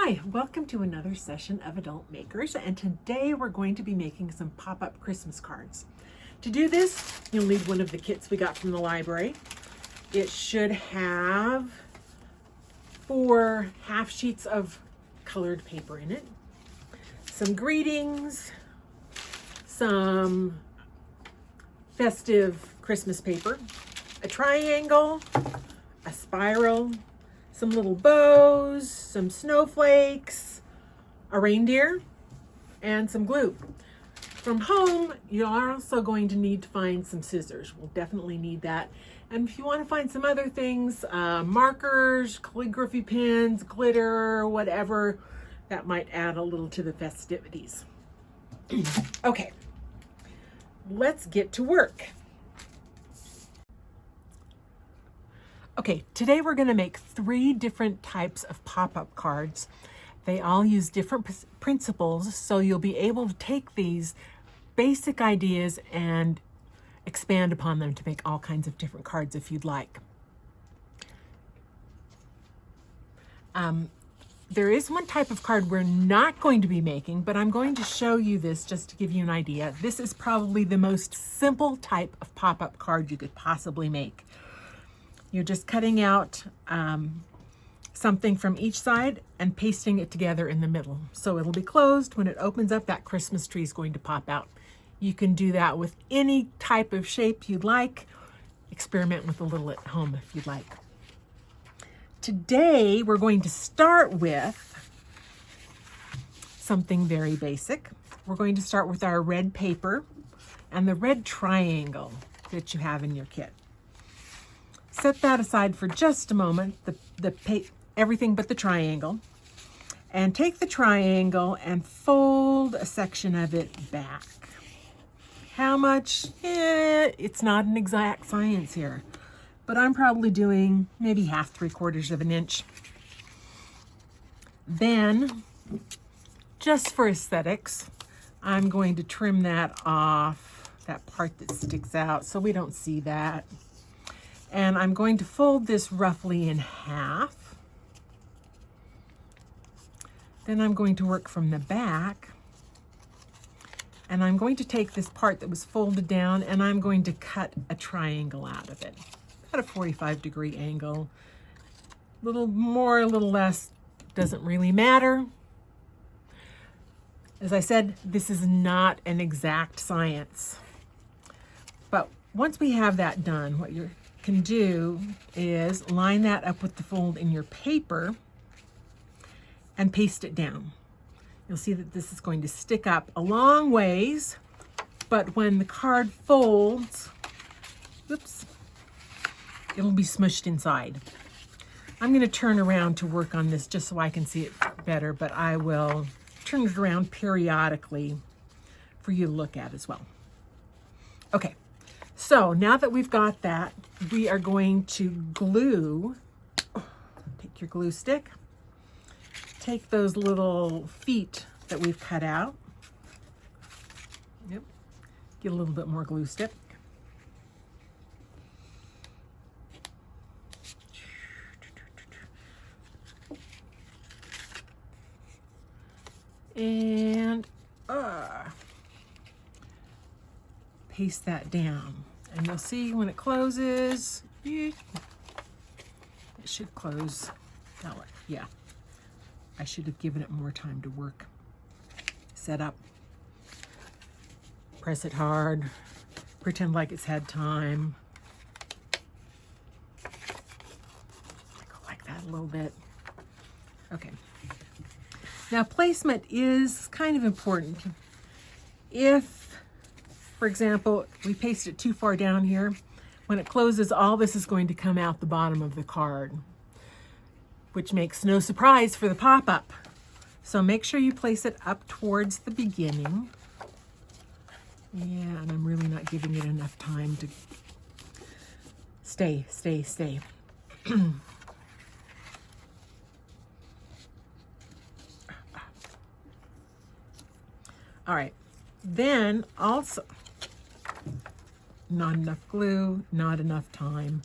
Hi, welcome to another session of Adult Makers, and today we're going to be making some pop-up Christmas cards. To do this, you'll need one of the kits we got from the library. It should have 4 half sheets of colored paper in it, some greetings, some festive Christmas paper, a triangle, a spiral, some little bows, some snowflakes, a reindeer, and some glue. From home, you are also going to need to find some scissors. We'll definitely need that. And if you want to find some other things, markers, calligraphy pens, glitter, whatever, that might add a little to the festivities. Okay, let's get to work. Okay, today we're going to make 3 different types of pop-up cards. They all use different principles, so you'll be able to take these basic ideas and expand upon them to make all kinds of different cards if you'd like. There is one type of card we're not going to be making, but I'm going to show you this just to give you an idea. This is probably the most simple type of pop-up card you could possibly make. You're just cutting out something from each side and pasting it together in the middle. So it'll be closed. When it opens up, that Christmas tree is going to pop out. You can do that with any type of shape you'd like. Experiment with a little at home if you'd like. Today, we're going to start with something very basic. We're going to start with our red paper and the red triangle that you have in your kit. Set that aside for just a moment, everything but the triangle, and take the triangle and fold a section of it back. How much? It's not an exact science here, but I'm probably doing maybe 1/2, 3/4 of an inch. Then, just for aesthetics, I'm going to trim that off, that part that sticks out, so we don't see that. And I'm going to fold this roughly in half. Then I'm going to work from the back. And I'm going to take this part that was folded down and I'm going to cut a triangle out of it. At a 45-degree angle. A little more, a little less, doesn't really matter. As I said, this is not an exact science. But once we have that done, what you can do is line that up with the fold in your paper and paste it down. You'll see that this is going to stick up a long ways, but when the card folds, oops, it'll be smushed inside. I'm going to turn around to work on this just so I can see it better, but I will turn it around periodically for you to look at as well. Okay. So now that we've got that, we are going to glue. Take your glue stick. Take those little feet that we've cut out. Yep. Get a little bit more glue stick. And paste that down. And you'll see when it closes, it should close that way. Yeah, I should have given it more time to work. Set up, press it hard, pretend like it's had time. Go like that a little bit. Okay. Now placement is kind of important. If, for example, we paste it too far down here, when it closes, all this is going to come out the bottom of the card, which makes no surprise for the pop-up. So make sure you place it up towards the beginning. Yeah, and I'm really not giving it enough time to stay. All right, then also, not enough glue, not enough time.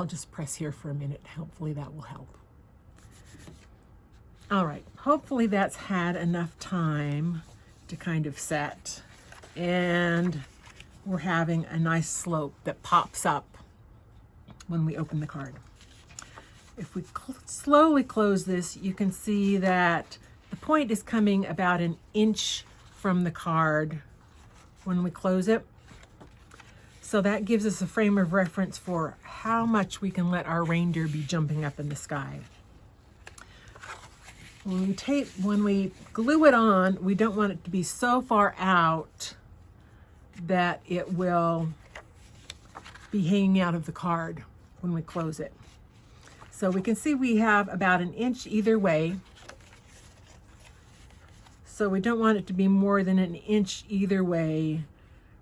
I'll just press here for a minute. Hopefully that will help. All right, hopefully that's had enough time to kind of set. And we're having a nice slope that pops up when we open the card. If we slowly close this, you can see that the point is coming about an inch from the card when we close it. So that gives us a frame of reference for how much we can let our reindeer be jumping up in the sky. When we glue it on, we don't want it to be so far out that it will be hanging out of the card when we close it. So we can see we have about an inch either way. So we don't want it to be more than an inch either way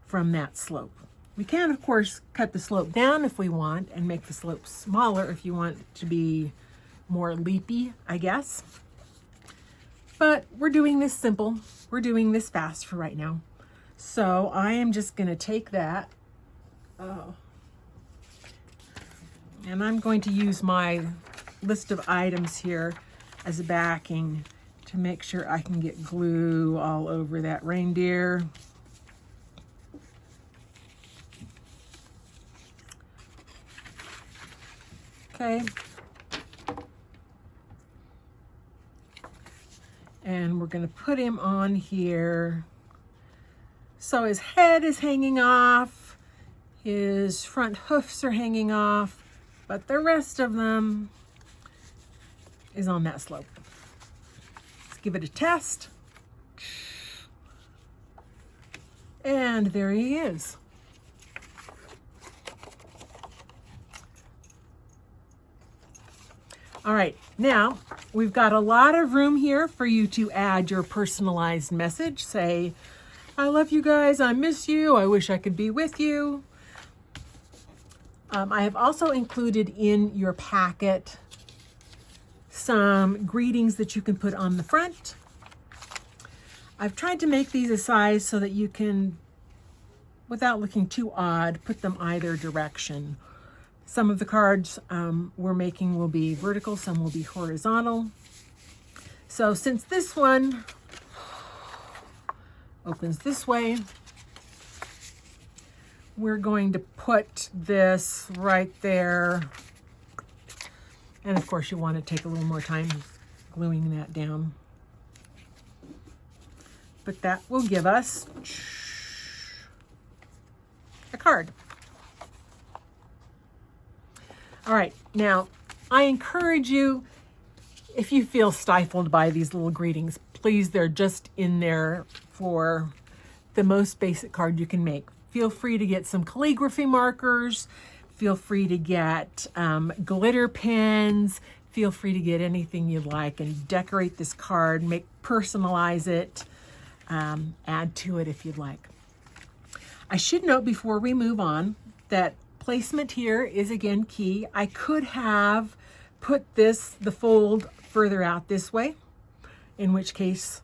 from that slope. We can, of course, cut the slope down if we want and make the slope smaller if you want it to be more leapy, I guess. But we're doing this simple. We're doing this fast for right now. So I am just going to take that. And I'm going to use my list of items here as a backing to make sure I can get glue all over that reindeer. Okay. And we're going to put him on here. So his head is hanging off, his front hoofs are hanging off, but the rest of them is on that slope. Let's give it a test. And there he is. All right, now we've got a lot of room here for you to add your personalized message. Say, I love you guys, I miss you, I wish I could be with you. I have also included in your packet some greetings that you can put on the front. I've tried to make these a size so that you can, without looking too odd, put them either direction. Some of the cards we're making will be vertical, some will be horizontal. So since this one opens this way, we're going to put this right there. And of course, you want to take a little more time gluing that down. But that will give us a card. All right, now I encourage you, if you feel stifled by these little greetings, please, they're just in there for the most basic card you can make. Feel free to get some calligraphy markers. Feel free to get glitter pens. Feel free to get anything you'd like and decorate this card, personalize it, add to it if you'd like. I should note before we move on that placement here is again key. I could have put the fold further out this way, in which case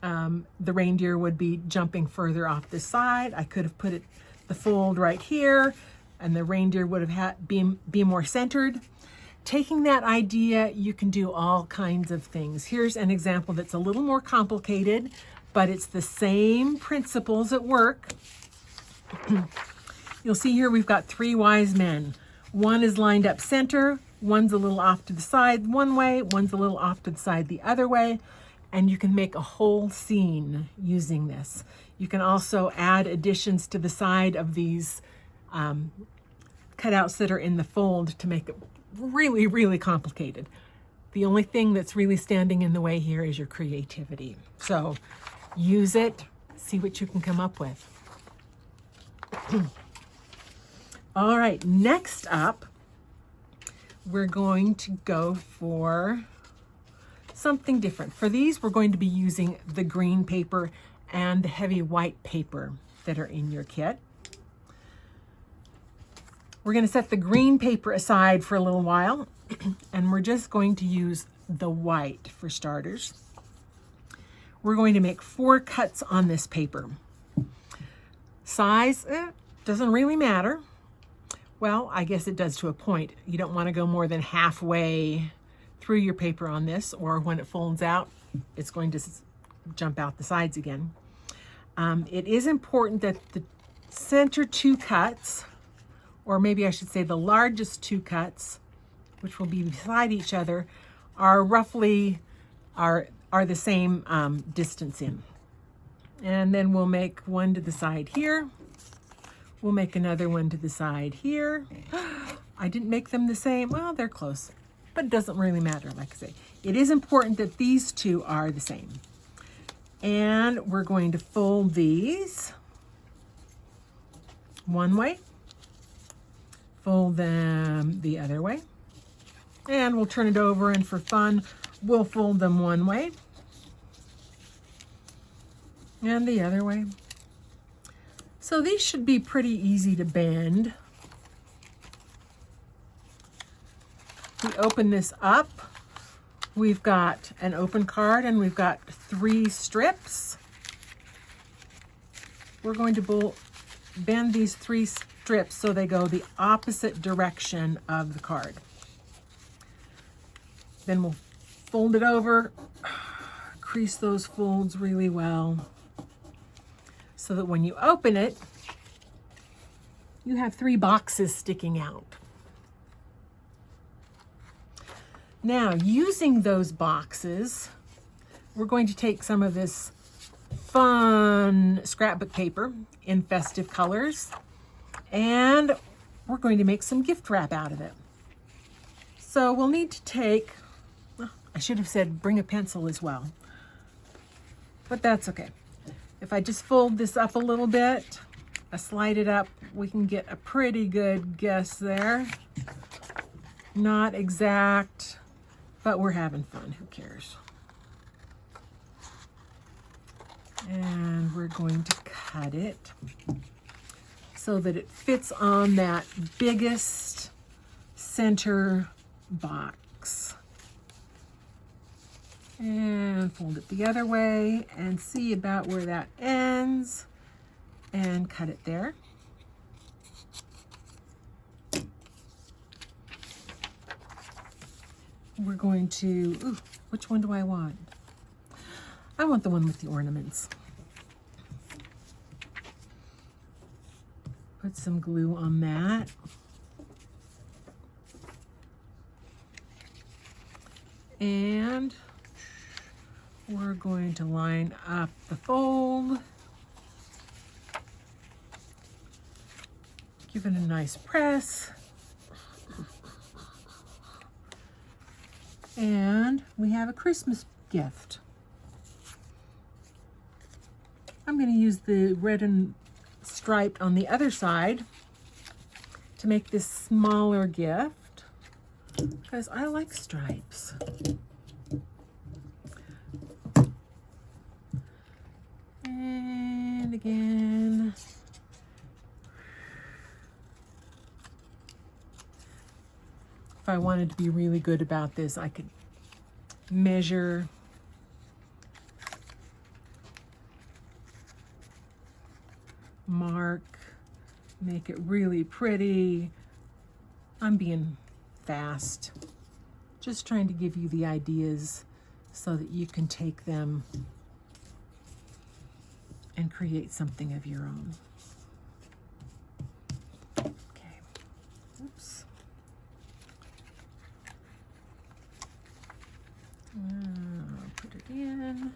the reindeer would be jumping further off this side. I could have put the fold right here and the reindeer would have be more centered. Taking that idea, you can do all kinds of things. Here's an example that's a little more complicated, but it's the same principles at work. You'll see here we've got 3 wise men. One is lined up center, one's a little off to the side one way, one's a little off to the side the other way, and you can make a whole scene using this. You can also add additions to the side of these cutouts that are in the fold to make it really, really complicated. The only thing that's really standing in the way here is your creativity. So use it, see what you can come up with. All right, next up, we're going to go for something different. For these, we're going to be using the green paper and the heavy white paper that are in your kit. We're going to set the green paper aside for a little while, and we're just going to use the white for starters. We're going to make 4 cuts on this paper. Size, doesn't really matter. Well, I guess it does to a point. You don't want to go more than halfway through your paper on this, or when it folds out, it's going to jump out the sides again. It is important that the center two cuts, or maybe I should say the largest two cuts, which will be beside each other, are roughly are the same distance in. And then we'll make one to the side here. We'll make another one to the side here. I didn't make them the same. Well, they're close, but it doesn't really matter, like I say. It is important that these two are the same. And we're going to fold these one way, fold them the other way, and we'll turn it over, and for fun, we'll fold them one way and the other way. So these should be pretty easy to bend. We open this up. We've got an open card and we've got 3 strips. We're going to bend these 3 strips so they go the opposite direction of the card. Then we'll fold it over, crease those folds really well, so that when you open it, you have 3 boxes sticking out. Now, using those boxes, we're going to take some of this fun scrapbook paper in festive colors, and we're going to make some gift wrap out of it. So we'll need to take, I should have said bring a pencil as well, but that's okay. If I just fold this up a little bit, I slide it up, we can get a pretty good guess there. Not exact, but we're having fun, who cares? And we're going to cut it so that it fits on that biggest center box. And fold it the other way and see about where that ends and cut it there. We're going to, ooh, which one do I want? I want the one with the ornaments. Put some glue on that. And we're going to line up the fold. Give it a nice press. And we have a Christmas gift. I'm going to use the red and striped on the other side to make this smaller gift because I like stripes. And again, if I wanted to be really good about this, I could measure, mark, make it really pretty. I'm being fast, just trying to give you the ideas so that you can take them and create something of your own. Okay, oops. Put it in,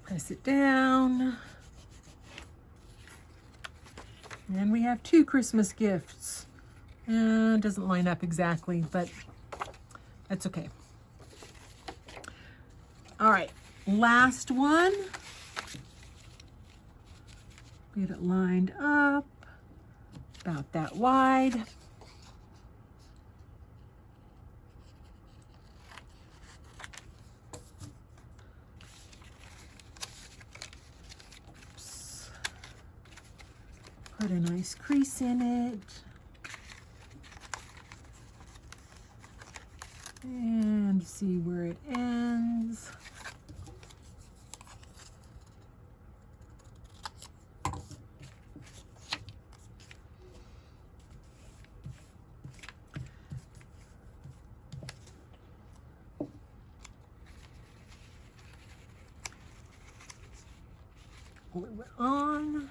press it down, and we have 2 Christmas gifts. Doesn't line up exactly, but that's okay. All right, last one. Get it lined up about that wide. Put a nice crease in it. And see where it ends. glue it on.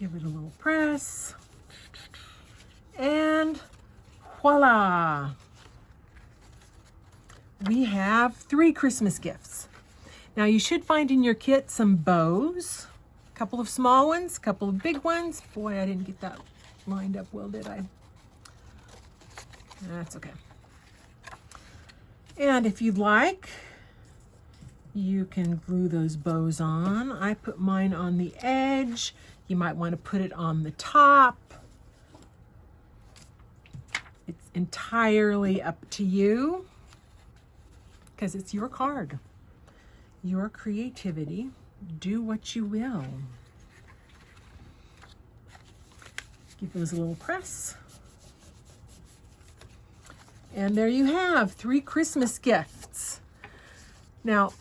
Give it a little press. And voila! We have 3 Christmas gifts. Now you should find in your kit some bows, a couple of small ones, a couple of big ones. Boy, I didn't get that lined up well, did I? That's okay. And if you'd like, you can glue those bows on. I put mine on the edge. You might want to put it on the top. It's entirely up to you because it's your card, your creativity. Do what you will. Give those a little press. And there you have 3 Christmas gifts. Now,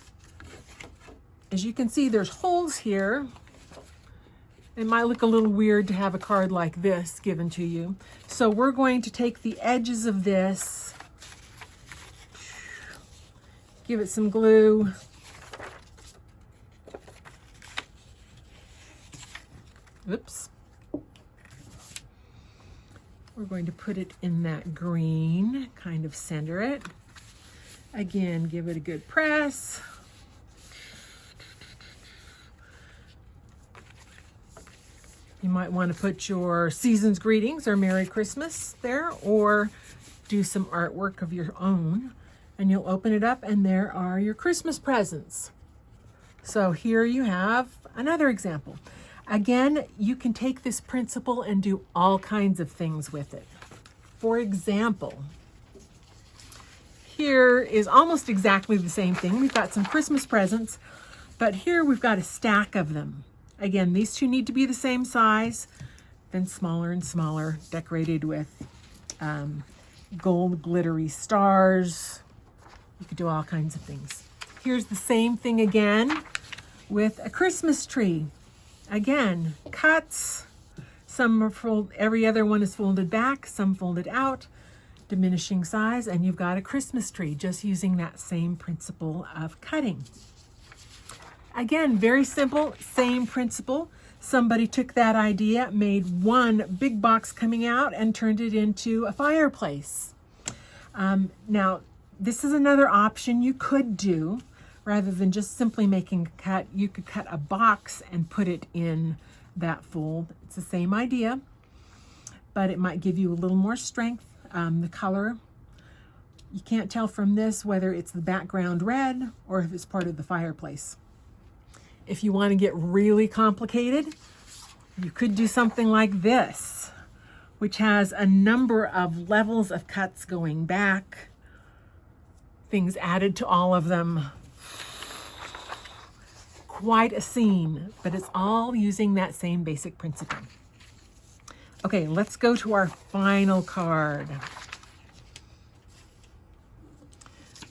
as you can see, there's holes here. It might look a little weird to have a card like this given to you. So we're going to take the edges of this, give it some glue, oops. We're going to put it in that green, kind of center it. Again, give it a good press. You might want to put your season's greetings or Merry Christmas there, or do some artwork of your own. And you'll open it up and there are your Christmas presents. So here you have another example. Again, you can take this principle and do all kinds of things with it. For example, here is almost exactly the same thing. We've got some Christmas presents, but here we've got a stack of them. Again, these two need to be the same size, then smaller and smaller, decorated with gold glittery stars. You could do all kinds of things. Here's the same thing again with a Christmas tree. Again, cuts, some are folded, every other one is folded back, some folded out, diminishing size, and you've got a Christmas tree just using that same principle of cutting. Again, very simple, same principle. Somebody took that idea, made one big box coming out and turned it into a fireplace. Now, this is another option you could do. Rather than just simply making a cut, you could cut a box and put it in that fold. It's the same idea, but it might give you a little more strength. The color, you can't tell from this whether it's the background red or if it's part of the fireplace. If you want to get really complicated, you could do something like this, which has a number of levels of cuts going back, things added to all of them. Quite a scene, but it's all using that same basic principle. Okay, let's go to our final card.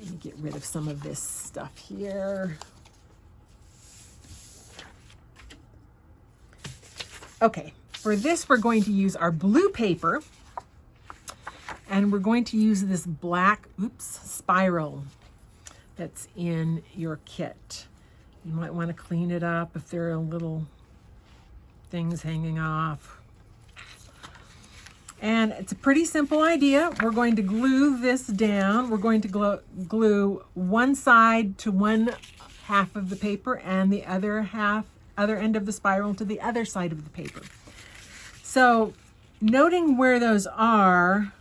Let me get rid of some of this stuff here. Okay, for this we're going to use our blue paper and we're going to use this black, spiral that's in your kit. You might want to clean it up if there are little things hanging off. And it's a pretty simple idea. We're going to glue this down. We're going to glue one side to one half of the paper and the other end of the spiral to the other side of the paper. So noting where those are,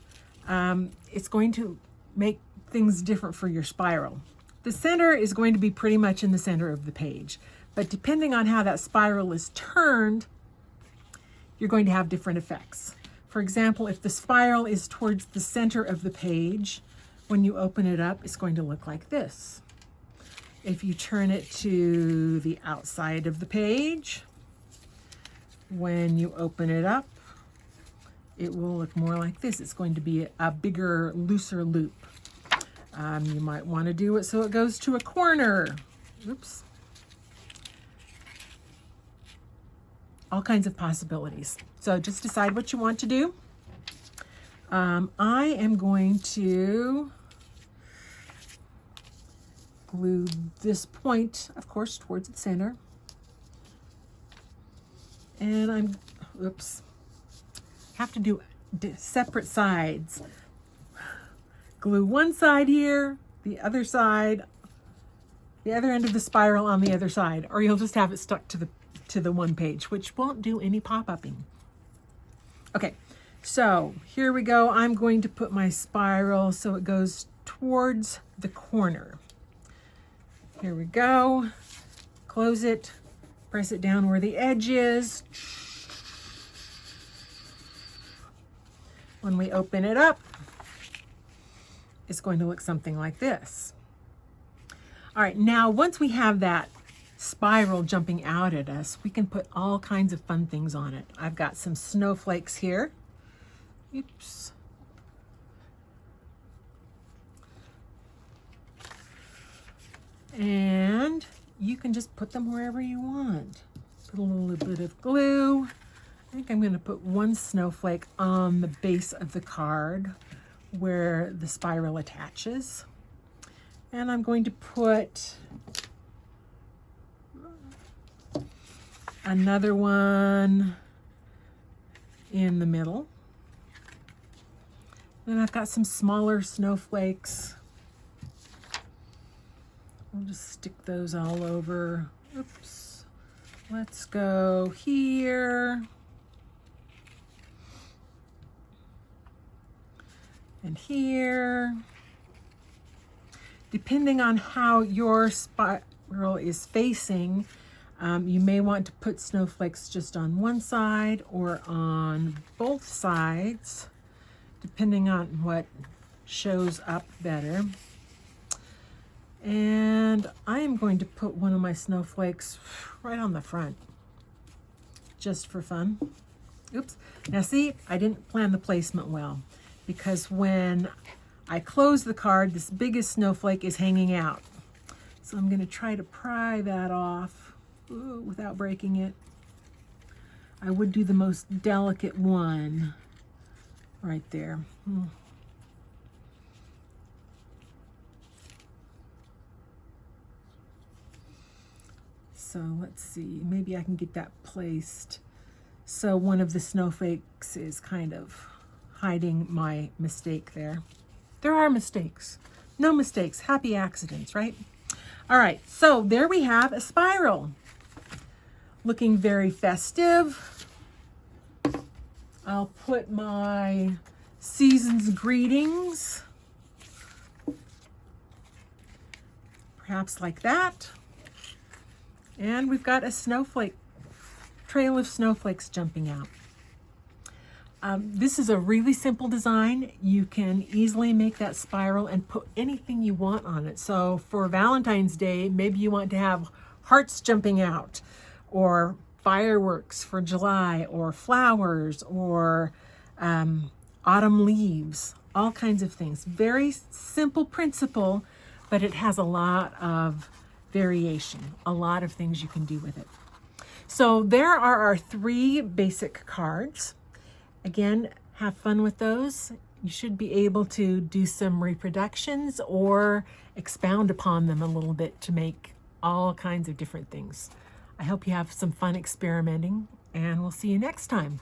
it's going to make things different for your spiral. The center is going to be pretty much in the center of the page, but depending on how that spiral is turned, you're going to have different effects. For example, if the spiral is towards the center of the page, when you open it up, it's going to look like this. If you turn it to the outside of the page, when you open it up, it will look more like this. It's going to be a bigger, looser loop. You might want to do it so it goes to a corner. Oops. All kinds of possibilities. So just decide what you want to do. I am going to glue this point, of course, towards the center. And have to do separate sides. Glue one side here, the other side, the other end of the spiral on the other side, or you'll just have it stuck to the one page, which won't do any pop-upping. Okay, so here we go. I'm going to put my spiral so it goes towards the corner. Here we go. Close it, press it down where the edge is. When we open it up, it's going to look something like this. All right, now once we have that spiral jumping out at us, we can put all kinds of fun things on it. I've got some snowflakes here. Oops. And you can just put them wherever you want. Put a little bit of glue. I think I'm going to put one snowflake on the base of the card where the spiral attaches. And I'm going to put another one in the middle. Then I've got some smaller snowflakes. I'll just stick those all over. Oops. Let's go here. And here. Depending on how your spiral is facing, you may want to put snowflakes just on one side or on both sides, depending on what shows up better. And I am going to put one of my snowflakes right on the front, just for fun. Oops. Now see, I didn't plan the placement well, because when I close the card, this biggest snowflake is hanging out. So I'm going to try to pry that off without breaking it. I would do the most delicate one right there. So let's see, maybe I can get that placed so one of the snowflakes is kind of hiding my mistake there. There are mistakes. No mistakes, happy accidents, right? All right, so there we have a spiral. Looking very festive. I'll put my season's greetings, perhaps like that. And we've got a snowflake, trail of snowflakes jumping out. This is a really simple design. You can easily make that spiral and put anything you want on it. So for Valentine's Day, maybe you want to have hearts jumping out, or fireworks for July, or flowers, or autumn leaves, all kinds of things. Very simple principle, but it has a lot of variation, a lot of things you can do with it. So there are our 3 basic cards. Again, have fun with those. You should be able to do some reproductions or expound upon them a little bit to make all kinds of different things. I hope you have some fun experimenting, and we'll see you next time.